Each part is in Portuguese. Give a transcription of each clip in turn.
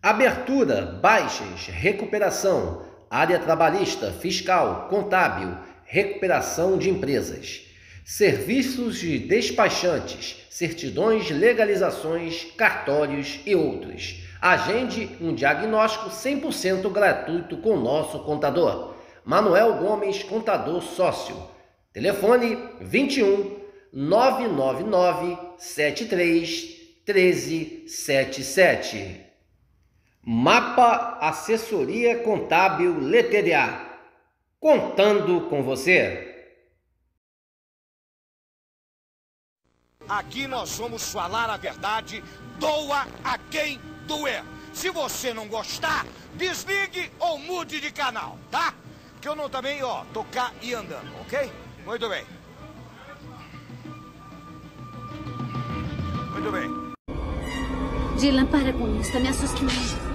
Abertura, baixas, recuperação, área trabalhista, fiscal, contábil, recuperação de empresas, serviços de despachantes, certidões, legalizações, cartórios e outros. Agende um diagnóstico 100% gratuito com nosso contador. Manuel Gomes, contador sócio. Telefone 21 999 73 1377. Mapa Assessoria Contábil LTDA. Contando com você. Aqui nós vamos falar a verdade, doa a quem doer. Se você não gostar, desligue ou mude de canal, tá? Que eu não também, tocar e andando, ok? Muito bem. Muito bem. Dylan, para com isso, tá me assustando. Dylan.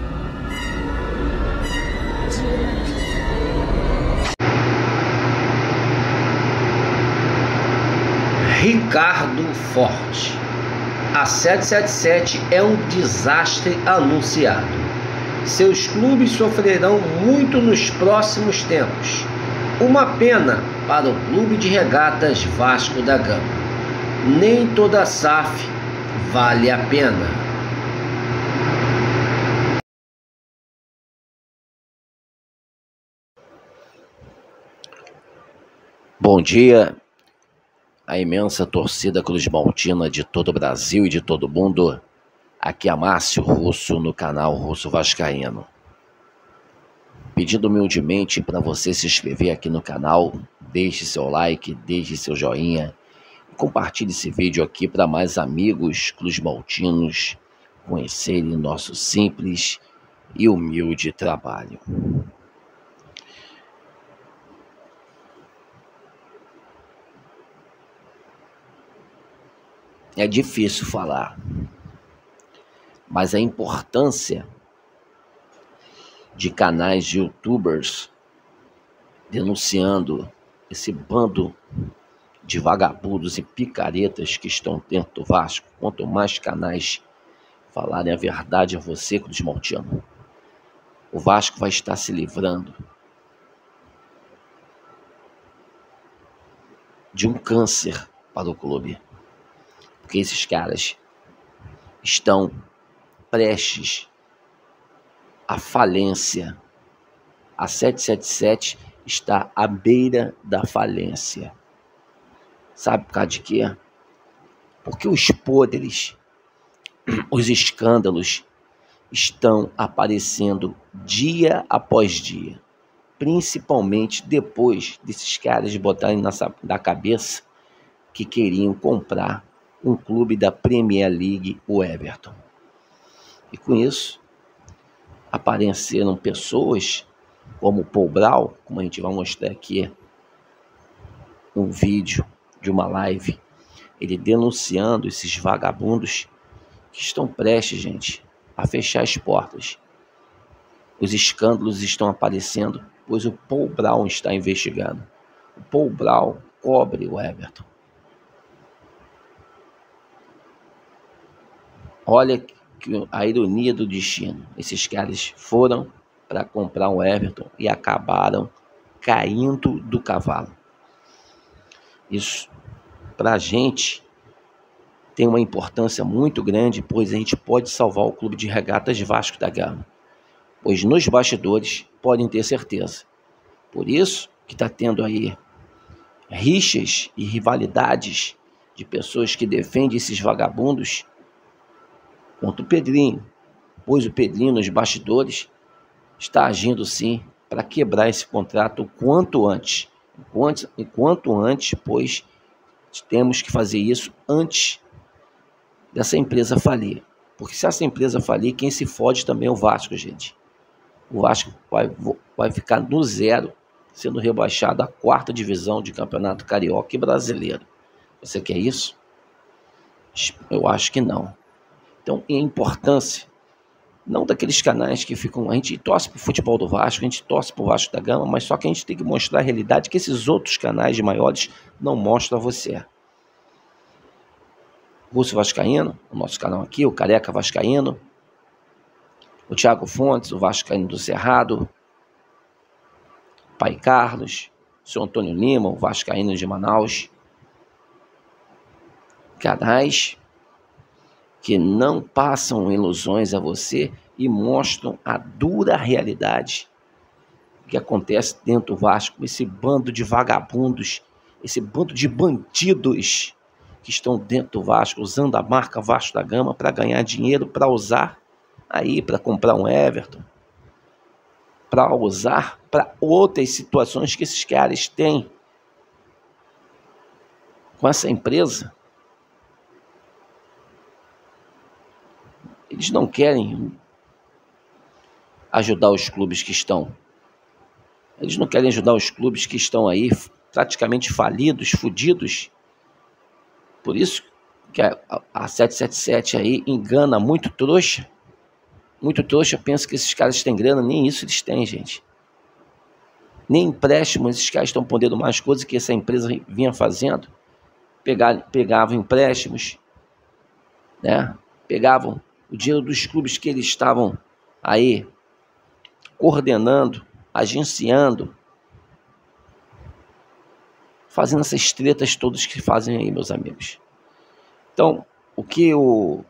Ricardo Forte. A 777 é um desastre anunciado. Seus clubes sofrerão muito nos próximos tempos. Uma pena para o Clube de Regatas Vasco da Gama. Nem toda SAF vale a pena. Bom dia, a imensa torcida cruzmaltina de todo o Brasil e de todo o mundo. Aqui é Márcio Russo no canal Russo Vascaíno. Pedindo humildemente para você se inscrever aqui no canal, deixe seu like, deixe seu joinha e compartilhe esse vídeo aqui para mais amigos cruzmaltinos conhecerem nosso simples e humilde trabalho. É difícil falar, mas a importância de canais de youtubers denunciando esse bando de vagabundos e picaretas que estão dentro do Vasco, quanto mais canais falarem a verdade a você, cruzmaltino, o Vasco vai estar se livrando de um câncer para o clube. Porque esses caras estão prestes à falência. A 777 está à beira da falência. Sabe por causa de quê? Porque os podres, os escândalos estão aparecendo dia após dia. Principalmente depois desses caras botarem na cabeça que queriam comprar um clube da Premier League, o Everton. E com isso, apareceram pessoas como o Paul Brau, como a gente vai mostrar aqui um vídeo de uma live, ele denunciando esses vagabundos que estão prestes, gente, a fechar as portas. Os escândalos estão aparecendo, pois o Paul Brau está investigando. O Paul Brau cobre o Everton. Olha a ironia do destino. Esses caras foram para comprar um Everton e acabaram caindo do cavalo. Isso, para a gente, tem uma importância muito grande, pois a gente pode salvar o Clube de Regatas Vasco da Gama. Pois nos bastidores, podem ter certeza. Por isso que está tendo aí rixas e rivalidades de pessoas que defendem esses vagabundos contra o Pedrinho, pois o Pedrinho nos bastidores está agindo sim para quebrar esse contrato o quanto antes. Enquanto antes, pois temos que fazer isso antes dessa empresa falir. Porque se essa empresa falir, quem se fode também é o Vasco, gente. O Vasco vai ficar no zero, sendo rebaixado à 4ª divisão de Campeonato Carioca e Brasileiro. Você quer isso? Eu acho que não. Então, a importância, não daqueles canais que ficam... A gente torce para o futebol do Vasco, a gente torce para o Vasco da Gama, mas só que a gente tem que mostrar a realidade que esses outros canais maiores não mostram a você. Russo Vascaíno, o nosso canal aqui, o Careca Vascaíno, o Thiago Fontes, o vascaíno do Cerrado, Pai Carlos, o seu Antônio Lima, o vascaíno de Manaus. Canais que não passam ilusões a você e mostram a dura realidade que acontece dentro do Vasco, esse bando de vagabundos, esse bando de bandidos que estão dentro do Vasco, usando a marca Vasco da Gama para ganhar dinheiro, para usar aí, para comprar um Everton, para usar para outras situações que esses caras têm com essa empresa. Eles não querem ajudar os clubes que estão. Eles não querem ajudar os clubes que estão aí praticamente falidos, fodidos. Por isso que a 777 aí engana muito trouxa. Muito trouxa pensa que esses caras têm grana, nem isso eles têm, gente. Nem empréstimo, esses caras estão podendo mais coisas que essa empresa vinha fazendo. Pegavam empréstimos, né? Pegavam o dinheiro dos clubes que eles estavam aí coordenando, agenciando, fazendo essas tretas todas que fazem aí, meus amigos. Então, o que o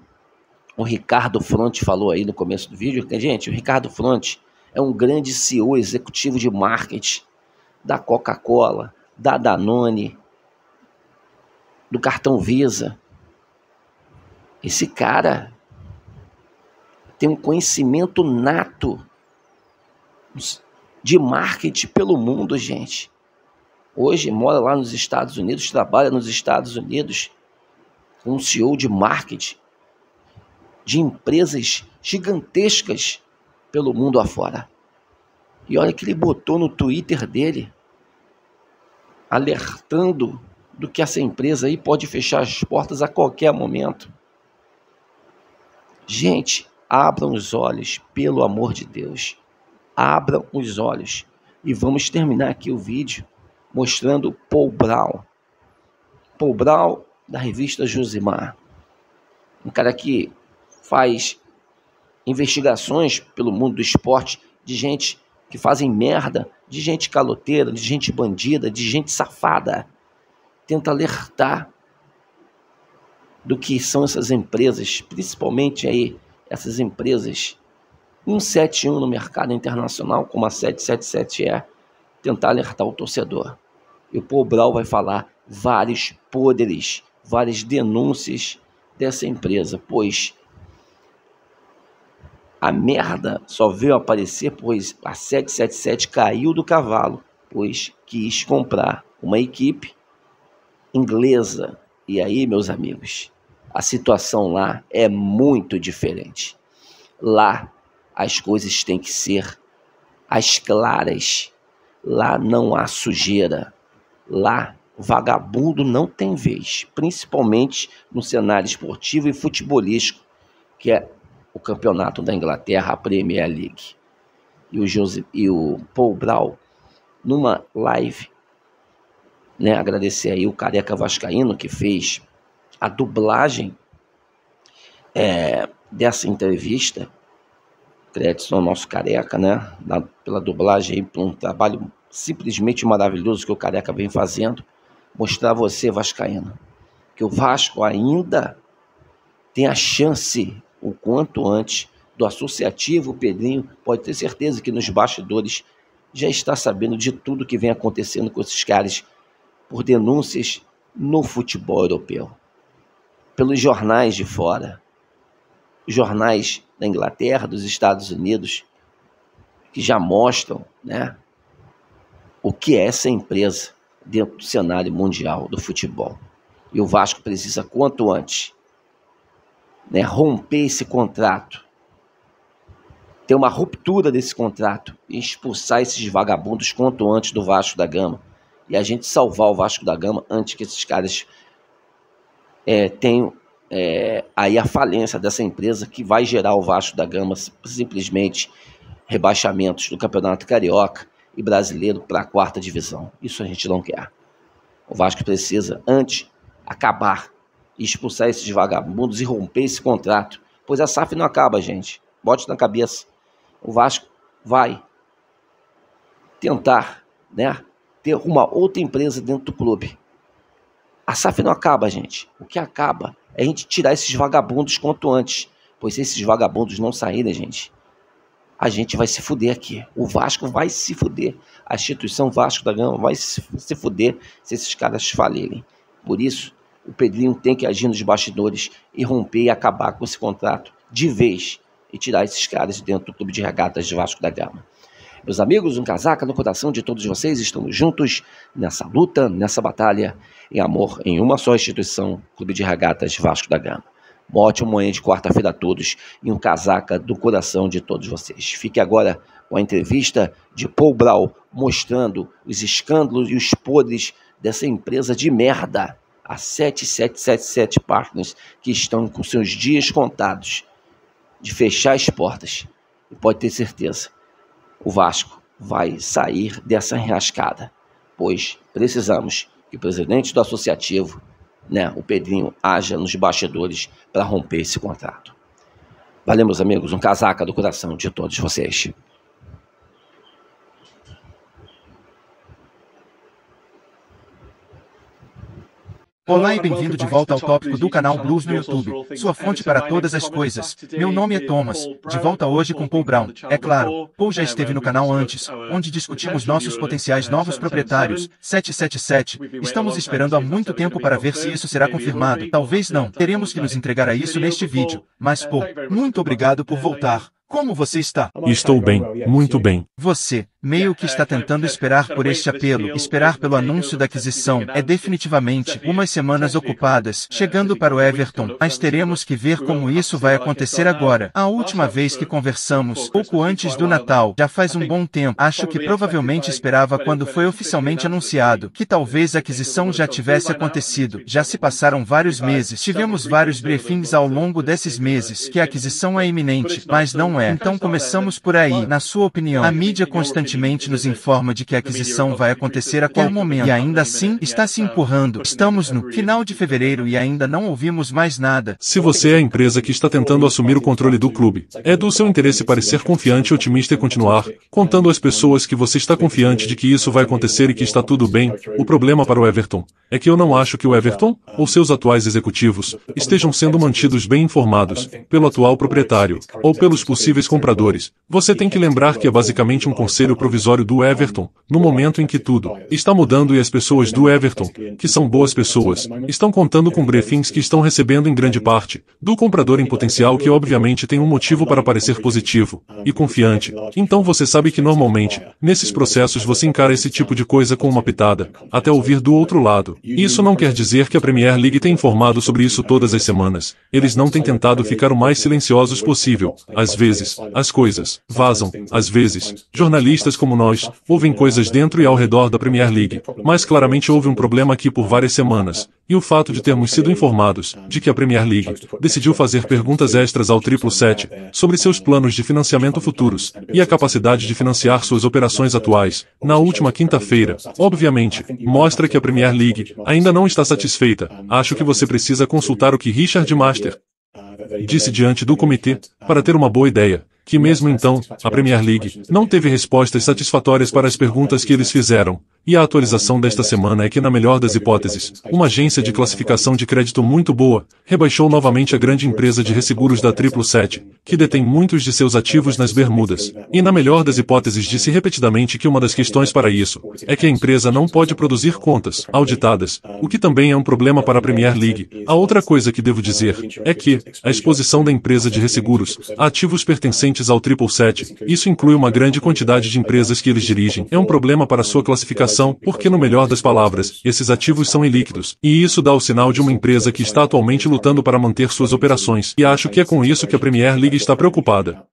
Ricardo Fronte falou aí no começo do vídeo, gente, o Ricardo Fronte é um grande CEO executivo de marketing da Coca-Cola, da Danone, do cartão Visa. Esse cara tem um conhecimento nato de marketing pelo mundo, gente. Hoje mora lá nos Estados Unidos, trabalha nos Estados Unidos como CEO de marketing de empresas gigantescas pelo mundo afora. E olha que ele botou no Twitter dele, alertando do que essa empresa aí pode fechar as portas a qualquer momento. Gente, abram os olhos, pelo amor de Deus. Abram os olhos. E vamos terminar aqui o vídeo mostrando Paul Brown. Paul Brown, da revista Josimar. Um cara que faz investigações pelo mundo do esporte de gente que fazem merda, de gente caloteira, de gente bandida, de gente safada. Tenta alertar do que são essas empresas, principalmente aí essas empresas 171 no mercado internacional, como a 777 é, tentar alertar o torcedor. E o Paul Brown vai falar vários podres, várias denúncias dessa empresa, pois a merda só veio aparecer pois a 777 caiu do cavalo, pois quis comprar uma equipe inglesa. E aí, meus amigos, a situação lá é muito diferente. Lá as coisas têm que ser às claras. Lá não há sujeira. Lá vagabundo não tem vez, principalmente no cenário esportivo e futebolístico, que é o campeonato da Inglaterra, a Premier League. E o Paul Brown, numa live, né, agradecer aí o Careca Vascaíno, que fez a dublagem dessa entrevista. Créditos ao nosso Careca, né, pela dublagem aí, por um trabalho simplesmente maravilhoso que o Careca vem fazendo, mostrar a você, vascaíno, que o Vasco ainda tem a chance, o quanto antes, do associativo. O Pedrinho pode ter certeza que nos bastidores já está sabendo de tudo que vem acontecendo com esses caras por denúncias no futebol europeu, pelos jornais de fora, jornais da Inglaterra, dos Estados Unidos, que já mostram, né, o que é essa empresa dentro do cenário mundial do futebol. E o Vasco precisa, quanto antes, né, romper esse contrato, ter uma ruptura desse contrato e expulsar esses vagabundos quanto antes do Vasco da Gama. E a gente salvar o Vasco da Gama antes que esses caras tenham aí a falência dessa empresa, que vai gerar o Vasco da Gama simplesmente rebaixamentos do Campeonato Carioca e Brasileiro para a 4ª divisão. Isso a gente não quer. O Vasco precisa, antes, acabar e expulsar esses vagabundos e romper esse contrato, pois a SAF não acaba, gente. bote na cabeça, o Vasco vai tentar, né, ter uma outra empresa dentro do clube. A SAF não acaba, gente. O que acaba é a gente tirar esses vagabundos quanto antes. Pois se esses vagabundos não saírem, a gente vai se fuder aqui. O Vasco vai se fuder. A instituição Vasco da Gama vai se fuder se esses caras falirem. Por isso, o Pedrinho tem que agir nos bastidores e romper e acabar com esse contrato de vez e tirar esses caras de dentro do Clube de Regatas de Vasco da Gama. Meus amigos, um casaca no coração de todos vocês, estamos juntos nessa luta, nessa batalha, em amor, em uma só instituição, Clube de Regatas Vasco da Gama. Uma ótima manhã de quarta-feira a todos e um casaca do coração de todos vocês. Fique agora com a entrevista de Paul Brau, mostrando os escândalos e os podres dessa empresa de merda, a 7777 Partners, que estão com seus dias contados de fechar as portas. E pode ter certeza, o Vasco vai sair dessa enrascada, pois precisamos que o presidente do associativo, né, o Pedrinho, haja nos bastidores para romper esse contrato. Valeu, meus amigos, um casaca do coração de todos vocês. Olá e bem-vindo de volta ao tópico do canal Blues no YouTube, sua fonte para todas as coisas. Meu nome é Thomas, de volta hoje com Paul Brown. É claro, Paul já esteve no canal antes, onde discutimos nossos potenciais novos proprietários, 777. Estamos esperando há muito tempo para ver se isso será confirmado. Talvez não. Teremos que nos entregar a isso neste vídeo. Mas Paul, muito obrigado por voltar. Como você está? Estou bem, muito bem. Você, meio que está tentando esperar por este apelo, esperar pelo anúncio da aquisição. É definitivamente umas semanas ocupadas, chegando para o Everton, mas teremos que ver como isso vai acontecer agora. A última vez que conversamos, pouco antes do Natal, já faz um bom tempo, acho que provavelmente esperava quando foi oficialmente anunciado, que talvez a aquisição já tivesse acontecido. Já se passaram vários meses, tivemos vários briefings ao longo desses meses, que a aquisição é iminente, mas não é. Então começamos por aí. Na sua opinião, a mídia constantemente nos informa de que a aquisição vai acontecer a qualquer momento. E ainda assim, está se empurrando. Estamos no final de fevereiro e ainda não ouvimos mais nada. Se você é a empresa que está tentando assumir o controle do clube, é do seu interesse parecer confiante e otimista e continuar, contando às pessoas que você está confiante de que isso vai acontecer e que está tudo bem. O problema para o Everton é que eu não acho que o Everton, ou seus atuais executivos, estejam sendo mantidos bem informados, pelo atual proprietário, ou pelos possíveis compradores. Você tem que lembrar que é basicamente um conselho provisório do Everton, no momento em que tudo está mudando e as pessoas do Everton, que são boas pessoas, estão contando com briefings que estão recebendo em grande parte do comprador em potencial que obviamente tem um motivo para parecer positivo e confiante. Então você sabe que normalmente, nesses processos você encara esse tipo de coisa com uma pitada, até ouvir do outro lado. Isso não quer dizer que a Premier League tem informado sobre isso todas as semanas. Eles não têm tentado ficar o mais silenciosos possível. Às vezes, as coisas vazam. Às vezes, jornalistas como nós ouvem coisas dentro e ao redor da Premier League. Mas claramente houve um problema aqui por várias semanas. E o fato de termos sido informados de que a Premier League decidiu fazer perguntas extras ao 777 sobre seus planos de financiamento futuros e a capacidade de financiar suas operações atuais, na última quinta-feira, obviamente, mostra que a Premier League ainda não está satisfeita. Acho que você precisa consultar o que Richard Master disse diante do comitê, para ter uma boa ideia, que mesmo então, a Premier League não teve respostas satisfatórias para as perguntas que eles fizeram. E a atualização desta semana é que, na melhor das hipóteses, uma agência de classificação de crédito muito boa rebaixou novamente a grande empresa de resseguros da 777, que detém muitos de seus ativos nas Bermudas. E na melhor das hipóteses disse repetidamente que uma das questões para isso é que a empresa não pode produzir contas auditadas, o que também é um problema para a Premier League. A outra coisa que devo dizer é que a exposição da empresa de resseguros a ativos pertencentes ao 777, isso inclui uma grande quantidade de empresas que eles dirigem, é um problema para sua classificação, porque no melhor das palavras, esses ativos são ilíquidos, e isso dá o sinal de uma empresa que está atualmente lutando para manter suas operações, e acho que é com isso que a Premier League está preocupada.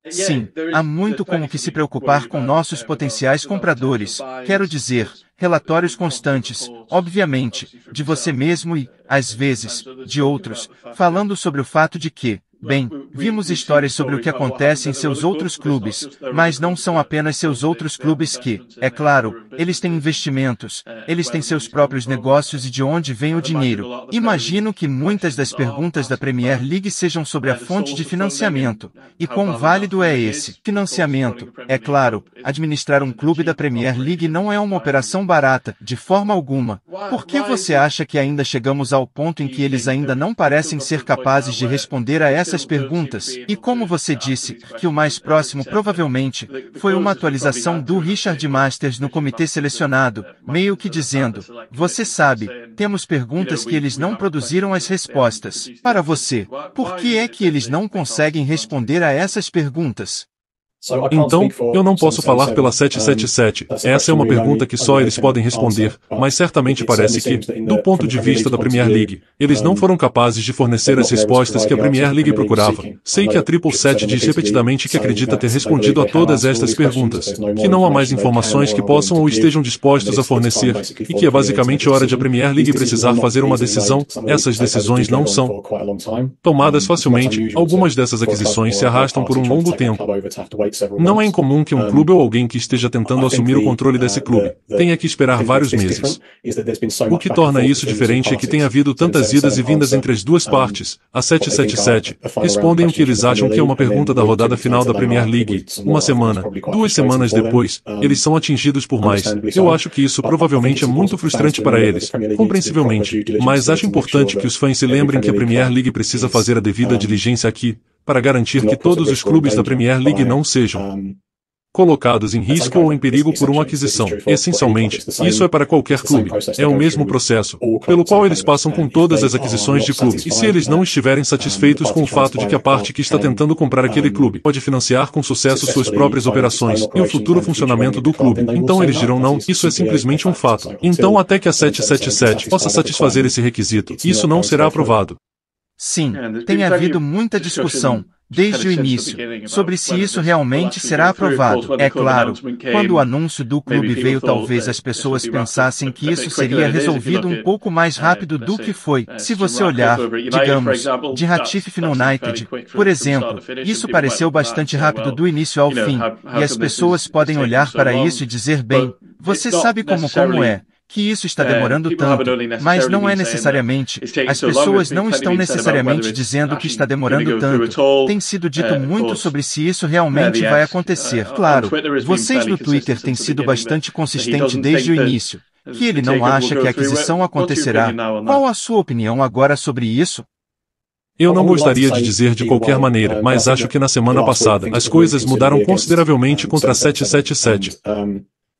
Sim, há muito com o que se preocupar com nossos potenciais compradores, quero dizer, relatórios constantes, obviamente, de você mesmo e, às vezes, de outros, falando sobre o fato de que, Bem, vimos histórias sobre o que acontece em seus outros clubes, mas não são apenas seus outros clubes que, é claro, eles têm investimentos, eles têm seus próprios negócios e de onde vem o dinheiro. Imagino que muitas das perguntas da Premier League sejam sobre a fonte de financiamento. E quão válido é esse financiamento? É claro, administrar um clube da Premier League não é uma operação barata, de forma alguma. Por que você acha que ainda chegamos ao ponto em que eles ainda não parecem ser capazes de responder a essas perguntas? E como você disse, que o mais próximo provavelmente foi uma atualização do Richard Masters no comitê selecionado, meio que dizendo, você sabe, temos perguntas que eles não produziram as respostas. Para você, por que é que eles não conseguem responder a essas perguntas? Então, eu não posso falar pela 777. Essa é uma pergunta que só eles podem responder, mas certamente parece que, do ponto de vista da Premier League, eles não foram capazes de fornecer as respostas que a Premier League procurava. Sei que a 777 diz repetidamente que acredita ter respondido a todas estas perguntas, que não há mais informações que possam ou estejam dispostos a fornecer, e que é basicamente hora de a Premier League precisar fazer uma decisão. Essas decisões não são tomadas facilmente. Algumas dessas aquisições se arrastam por um longo tempo. Não é incomum que um clube ou alguém que esteja tentando assumir o controle desse clube tenha que esperar vários meses. O que torna isso diferente é que tem havido tantas idas e vindas entre as duas partes. A 777 respondem o que eles acham que é uma pergunta da rodada final da Premier League. Uma semana, 2 semanas depois, eles são atingidos por mais. Eu acho que isso provavelmente é muito frustrante para eles, compreensivelmente, mas acho importante que os fãs se lembrem que a Premier League precisa fazer a devida diligência aqui, para garantir que todos os clubes da Premier League não sejam colocados em risco ou em perigo por uma aquisição. Essencialmente, isso é para qualquer clube. É o mesmo processo, pelo qual eles passam com todas as aquisições de clube. E se eles não estiverem satisfeitos com o fato de que a parte que está tentando comprar aquele clube pode financiar com sucesso suas próprias operações e o futuro funcionamento do clube, então eles dirão não, isso é simplesmente um fato. Então até que a 777 possa satisfazer esse requisito, isso não será aprovado. Sim, tem havido muita discussão, desde o início, sobre se isso realmente será aprovado. É claro, quando o anúncio do clube veio, talvez as pessoas pensassem que isso seria resolvido um pouco mais rápido do que foi. Se você olhar, digamos, de Ratife no United, por exemplo, isso pareceu bastante rápido do início ao fim, e as pessoas podem olhar para isso e dizer, bem, você sabe como é. Que isso está demorando tanto, mas não é necessariamente, as pessoas não estão necessariamente dizendo que está demorando tanto. Tem sido dito muito sobre se isso realmente vai acontecer. Claro, vocês no Twitter têm sido bastante consistentes desde o início, que ele não acha que a aquisição acontecerá. Qual a sua opinião agora sobre isso? Eu não gostaria de dizer de qualquer maneira, mas acho que na semana passada as coisas mudaram consideravelmente contra a 777.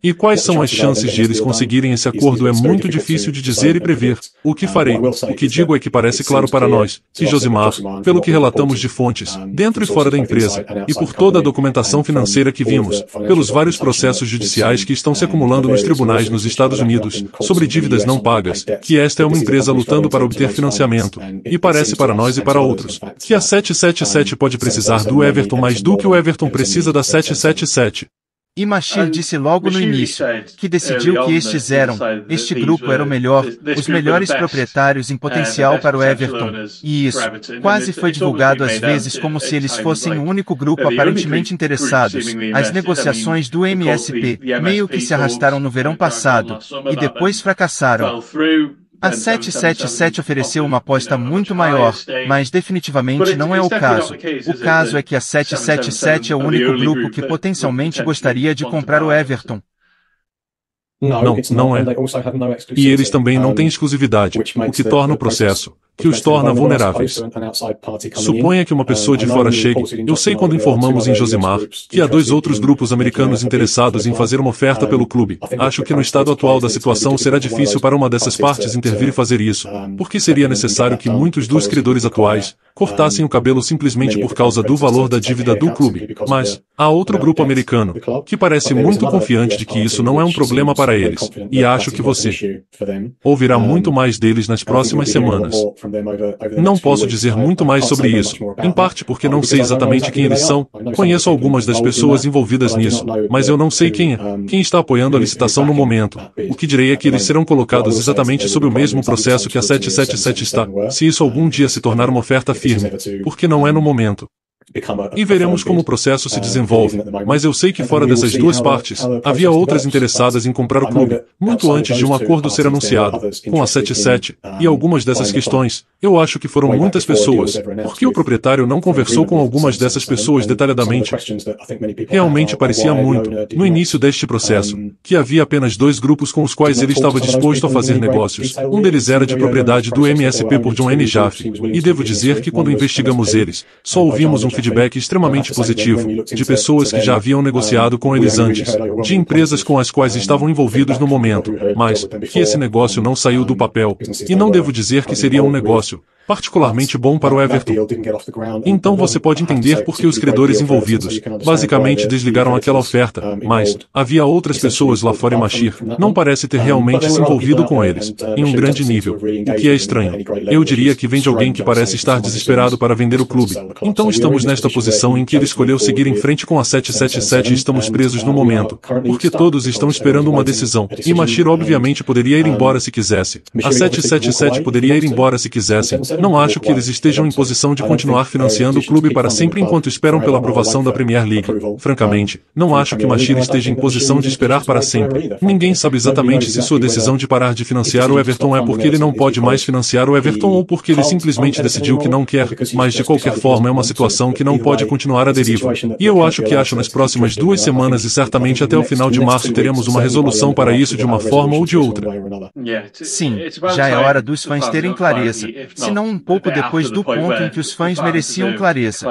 E quais são as chances de eles conseguirem esse acordo é muito difícil de dizer e prever. O que farei? O que digo é que parece claro para nós, que Josimar, pelo que relatamos de fontes, dentro e fora da empresa, e por toda a documentação financeira que vimos, pelos vários processos judiciais que estão se acumulando nos tribunais nos Estados Unidos, sobre dívidas não pagas, que esta é uma empresa lutando para obter financiamento, e parece para nós e para outros, que a 777 pode precisar do Everton mais do que o Everton precisa da 777. E Mashir disse logo no início, que decidiu que este grupo era o melhor, os melhores proprietários em potencial para o Everton, e isso, quase foi divulgado às vezes como se eles fossem o único grupo aparentemente interessados. As negociações do MSP meio que se arrastaram no verão passado, e depois fracassaram. A 777 ofereceu uma aposta muito maior, mas definitivamente não é o caso. O caso é que a 777 é o único grupo que potencialmente gostaria de comprar o Everton. Não é. E eles também não têm exclusividade, o que torna o processo, que os torna vulneráveis. Suponha que uma pessoa de fora chegue, eu sei quando informamos em Josimar, que há 2 outros grupos americanos interessados em fazer uma oferta pelo clube. Acho que no estado atual da situação será difícil para uma dessas partes intervir e fazer isso, porque seria necessário que muitos dos credores atuais cortassem o cabelo simplesmente por causa do valor da dívida do clube. Mas há outro grupo americano, que parece muito confiante de que isso não é um problema para eles, e acho que você ouvirá muito mais deles nas próximas semanas. Não posso dizer muito mais sobre isso, em parte porque não sei exatamente quem eles são, conheço algumas das pessoas envolvidas nisso, mas eu não sei quem está apoiando a licitação no momento. O que direi é que eles serão colocados exatamente sob o mesmo processo que a 777 está, se isso algum dia se tornar uma oferta firme, porque não é no momento. E veremos como o processo se desenvolve, mas eu sei que fora dessas duas partes, havia outras interessadas em comprar o clube, muito antes de um acordo ser anunciado, com a 77, e algumas dessas questões, eu acho que foram muitas pessoas, porque o proprietário não conversou com algumas dessas pessoas detalhadamente. Realmente parecia muito, no início deste processo, que havia apenas dois grupos com os quais ele estava disposto a fazer negócios, um deles era de propriedade do MSP por John N. Jaffe, e devo dizer que quando investigamos eles, só ouvimos um feedback extremamente positivo, de pessoas que já haviam negociado com eles antes, de empresas com as quais estavam envolvidos no momento, mas que esse negócio não saiu do papel, e não devo dizer que seria um negócio particularmente bom para o Everton. Então você pode entender por que os credores envolvidos, basicamente desligaram aquela oferta, mas havia outras pessoas lá fora e Mashir não parece ter realmente se envolvido com eles, em um grande nível, o que é estranho. Eu diria que vem de alguém que parece estar desesperado para vender o clube. Então estamos nesta posição em que ele escolheu seguir em frente com a 777 e estamos presos no momento, porque todos estão esperando uma decisão, e Mashir obviamente poderia ir embora se quisesse. A 777 poderia ir embora se quisessem. Não acho que eles estejam em posição de continuar financiando o clube para sempre enquanto esperam pela aprovação da Premier League. Francamente, não acho que Mashir esteja em posição de esperar para sempre. Ninguém sabe exatamente se sua decisão de parar de financiar o Everton é porque ele não pode mais financiar o Everton ou porque ele simplesmente decidiu que não quer, mas de qualquer forma é uma situação que não pode continuar à deriva. E eu acho nas próximas 2 semanas e certamente até o final de março teremos uma resolução para isso de uma forma ou de outra. Sim, já é hora dos fãs terem clareza, senão um pouco depois do ponto em que os fãs mereciam clareza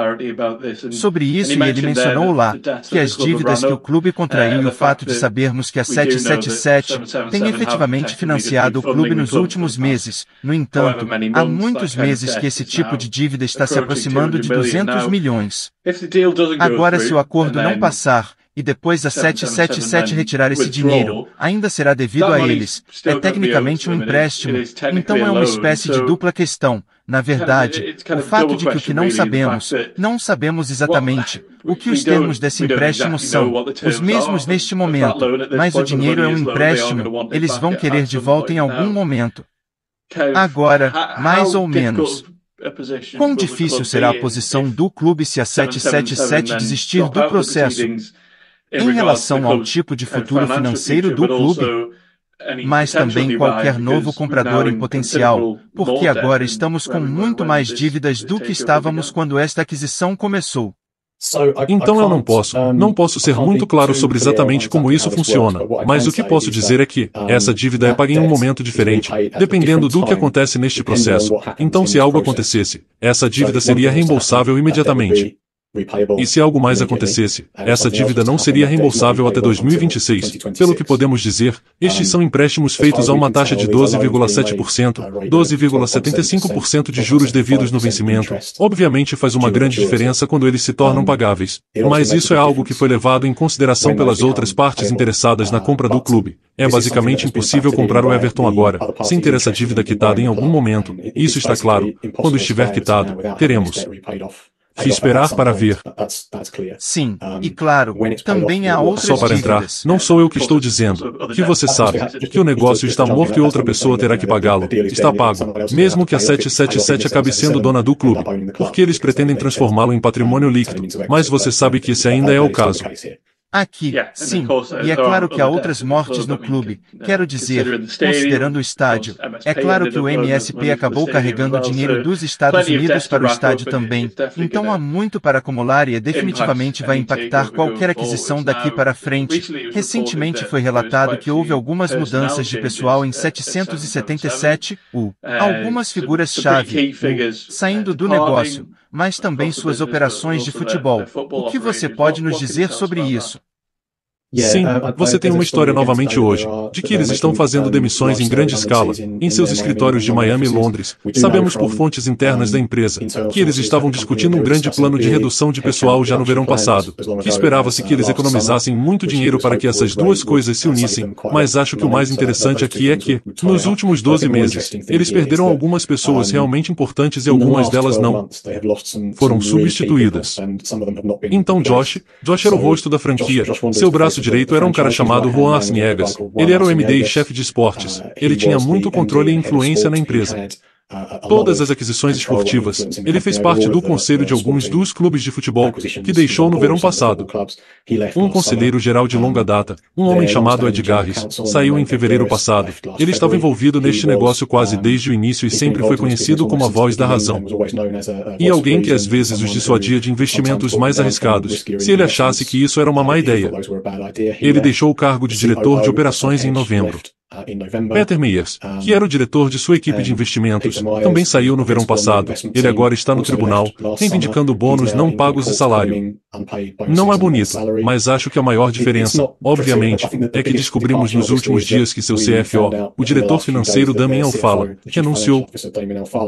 sobre isso, e ele mencionou lá que as dívidas que o clube contraiu e o fato de sabermos que a 777 tem efetivamente financiado o clube nos últimos meses. No entanto, há muitos meses que esse tipo de dívida está se aproximando de 200 milhões. Agora, se o acordo não passar, e depois a 777 retirar esse dinheiro, ainda será devido a eles. É tecnicamente um empréstimo, então é uma espécie de dupla questão. Na verdade, o fato de que o que não sabemos exatamente o que os termos desse empréstimo são, os mesmos neste momento, mas o dinheiro é um empréstimo, eles vão querer de volta em algum momento. Agora, mais ou menos. Quão difícil será a posição do clube se a 777 desistir do processo? Em relação ao tipo de futuro financeiro do clube, mas também qualquer novo comprador em potencial, porque agora estamos com muito mais dívidas do que estávamos quando esta aquisição começou. Então eu não posso ser muito claro sobre exatamente como isso funciona, mas o que posso dizer é que essa dívida é paga em um momento diferente, dependendo do que acontece neste processo. Então se algo acontecesse, essa dívida seria reembolsável imediatamente. E se algo mais acontecesse, essa dívida não seria reembolsável até 2026. Pelo que podemos dizer, estes são empréstimos feitos a uma taxa de 12,7%, 12,75% de juros devidos no vencimento. Obviamente faz uma grande diferença quando eles se tornam pagáveis. Mas isso é algo que foi levado em consideração pelas outras partes interessadas na compra do clube. É basicamente impossível comprar o Everton agora, sem ter essa dívida quitada em algum momento. Isso está claro. Quando estiver quitado, teremos que esperar para ver. Sim, e claro, também há outras Só para entrar, dívidas. não sou eu que estou dizendo, que você sabe, que o negócio está morto e outra pessoa terá que pagá-lo. Está pago, mesmo que a 777 acabe sendo dona do clube, porque eles pretendem transformá-lo em patrimônio líquido, mas você sabe que esse ainda é o caso. Aqui, sim, e é claro que há outras mortes no clube, quero dizer, considerando o estádio. É claro que o MSP acabou carregando dinheiro dos Estados Unidos para o estádio também, então há muito para acumular e definitivamente vai impactar qualquer aquisição daqui para frente. Recentemente foi relatado que houve algumas mudanças de pessoal em 777, algumas figuras-chave, saindo do negócio, mas também suas operações de futebol. O que você pode nos dizer sobre isso? Sim, você tem uma história novamente hoje, de que eles estão fazendo demissões em grande escala, em seus escritórios de Miami e Londres. Sabemos por fontes internas da empresa, que eles estavam discutindo um grande plano de redução de pessoal já no verão passado, que esperava-se que eles economizassem muito dinheiro para que essas duas coisas se unissem, mas acho que o mais interessante aqui é que, nos últimos 12 meses, eles perderam algumas pessoas realmente importantes e algumas delas não foram substituídas. Então Josh era o rosto da franquia, seu braço direito era um cara chamado Juan Arciniegas. Ele era o MD e chefe de esportes. Ele tinha muito controle e influência na empresa. Todas as aquisições esportivas. Ele fez parte do conselho de alguns dos clubes de futebol, que deixou no verão passado. Um conselheiro geral de longa data, um homem chamado Ed Garris, saiu em fevereiro passado. Ele estava envolvido neste negócio quase desde o início e sempre foi conhecido como a voz da razão. E alguém que às vezes os dissuadia de investimentos mais arriscados, se ele achasse que isso era uma má ideia. Ele deixou o cargo de diretor de operações em novembro. Peter Meyers, que era o diretor de sua equipe de investimentos, também saiu no verão passado. Ele agora está no tribunal, reivindicando bônus não pagos e salário. Não é bonito, mas acho que a maior diferença, obviamente, é que descobrimos nos últimos dias que seu CFO, o diretor financeiro Damien Alfala, renunciou.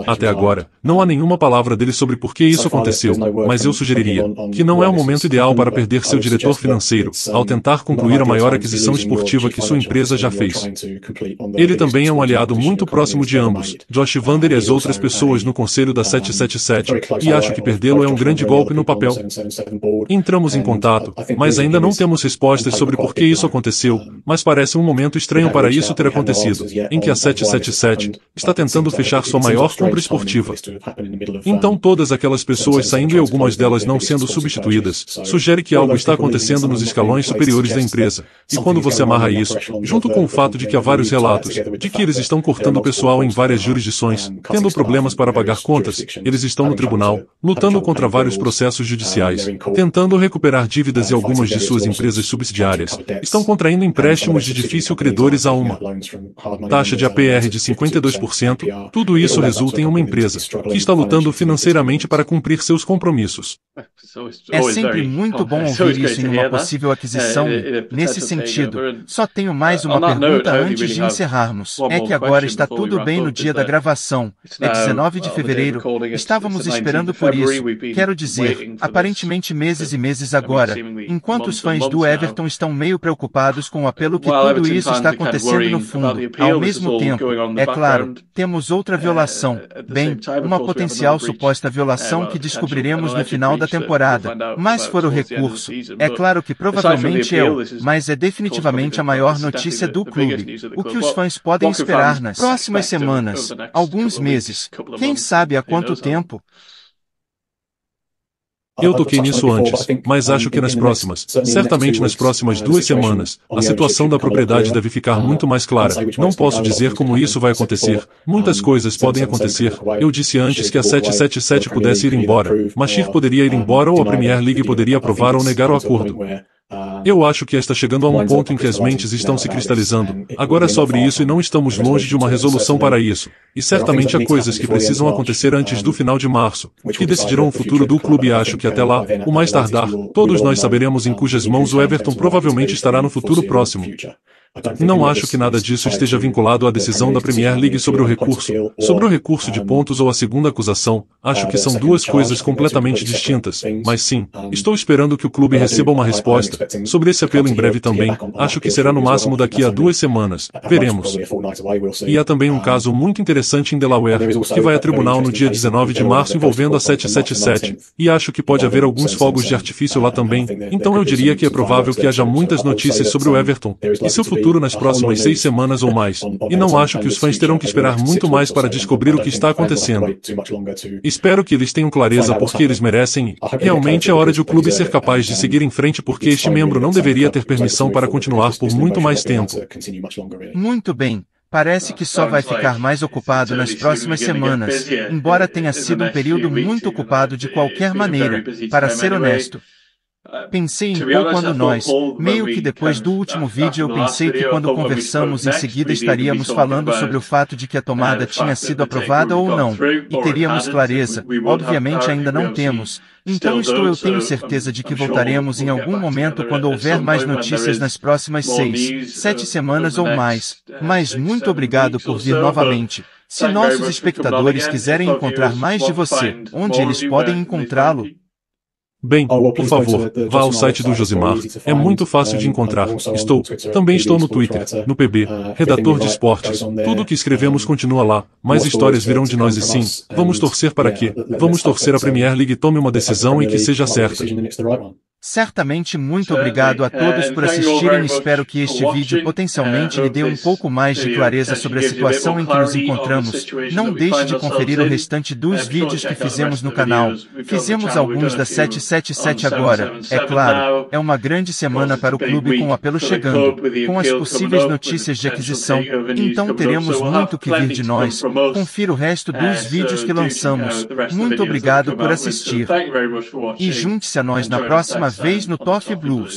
Até agora, não há nenhuma palavra dele sobre por que isso aconteceu, mas eu sugeriria que não é o momento ideal para perder seu diretor financeiro, ao tentar concluir a maior aquisição esportiva que sua empresa já fez. Ele também é um aliado muito próximo de ambos, Josh Vander e as outras pessoas no conselho da 777, e acho que perdê-lo é um grande golpe no papel. Entramos em contato, mas ainda não temos respostas sobre por que isso aconteceu, mas parece um momento estranho para isso ter acontecido, em que a 777 está tentando fechar sua maior compra esportiva. Então todas aquelas pessoas saindo e algumas delas não sendo substituídas, sugere que algo está acontecendo nos escalões superiores da empresa. E quando você amarra isso, junto com o fato de que há vários relatos de que eles estão cortando pessoal em várias jurisdições, tendo problemas para pagar contas, eles estão no tribunal, lutando contra vários processos judiciais, tentando recuperar dívidas e algumas de suas empresas subsidiárias, estão contraindo empréstimos de difícil credores a uma taxa de APR de 52%, tudo isso resulta em uma empresa que está lutando financeiramente para cumprir seus compromissos. É sempre muito bom ouvir isso em uma possível aquisição. Nesse sentido, só tenho mais uma pergunta antes de encerrarmos. É que agora está tudo bem no dia da gravação. É 19 de fevereiro. Estávamos esperando por isso. Quero dizer, aparentemente meses e meses agora. Enquanto os fãs do Everton estão meio preocupados com o apelo que tudo isso está acontecendo no fundo. Ao mesmo tempo, é claro, temos outra violação. Bem, uma potencial suposta violação que descobriremos no final da temporada. Mas for o recurso. É claro que provavelmente mas é definitivamente a maior notícia do clube. O que os fãs podem esperar nas próximas semanas, alguns meses, quem sabe há quanto tempo? Eu toquei nisso antes, mas acho que nas próximas, certamente nas próximas 2 semanas, a situação da propriedade deve ficar muito mais clara. Não posso dizer como isso vai acontecer. Muitas coisas podem acontecer. Eu disse antes que a 777 pudesse ir embora. Mashir poderia ir embora ou a Premier League poderia aprovar ou negar o acordo. Eu acho que está chegando a um ponto em que as mentes estão se cristalizando. Agora é sobre isso e não estamos longe de uma resolução para isso. E certamente há coisas que precisam acontecer antes do final de março, que decidirão o futuro do clube e acho que até lá, o mais tardar, todos nós saberemos em cujas mãos o Everton provavelmente estará no futuro próximo. Não acho que nada disso esteja vinculado à decisão da Premier League sobre o recurso de pontos ou a segunda acusação. Acho que são duas coisas completamente distintas. Mas sim, estou esperando que o clube receba uma resposta sobre esse apelo em breve também. Acho que será no máximo daqui a 2 semanas. Veremos. E há também um caso muito interessante em Delaware, que vai a tribunal no dia 19 de março envolvendo a 777. E acho que pode haver alguns fogos de artifício lá também. Então eu diria que é provável que haja muitas notícias sobre o Everton e seu futuro nas próximas 6 semanas ou mais. E não acho que os fãs terão que esperar muito mais para descobrir o que está acontecendo. Espero que eles tenham clareza porque eles merecem e, realmente é hora de o clube ser capaz de seguir em frente porque este membro não deveria ter permissão para continuar por muito mais tempo. Muito bem. Parece que só vai ficar mais ocupado nas próximas semanas, embora tenha sido um período muito ocupado de qualquer maneira, para ser honesto. Pensei em Paul quando nós, meio que depois do último vídeo eu pensei que quando conversamos em seguida estaríamos falando sobre o fato de que a tomada tinha sido aprovada ou não, e teríamos clareza, obviamente ainda não temos. Então eu tenho certeza de que voltaremos em algum momento quando houver mais notícias nas próximas 6, 7 semanas ou mais. Mas muito obrigado por vir novamente. Se nossos espectadores quiserem encontrar mais de você, onde eles podem encontrá-lo? Bem, por favor, vá ao site do Josimar. É muito fácil de encontrar. Também estou no Twitter, no PB, redator de esportes. Tudo o que escrevemos continua lá, mais histórias virão de nós e sim, vamos torcer para que, vamos torcer a Premier League tome uma decisão e que seja certa. Certamente muito obrigado a todos por assistirem e espero que este vídeo potencialmente lhe dê um pouco mais de clareza sobre a situação em que nos encontramos. Não deixe de conferir o restante dos vídeos que fizemos no canal. Fizemos alguns da 777 agora. É claro, é uma grande semana para o clube com o apelo chegando, com as possíveis notícias de aquisição, então teremos muito que vir de nós. Confira o resto dos vídeos que lançamos. Muito obrigado por assistir. E junte-se a nós na próxima vez no Toffee Blues.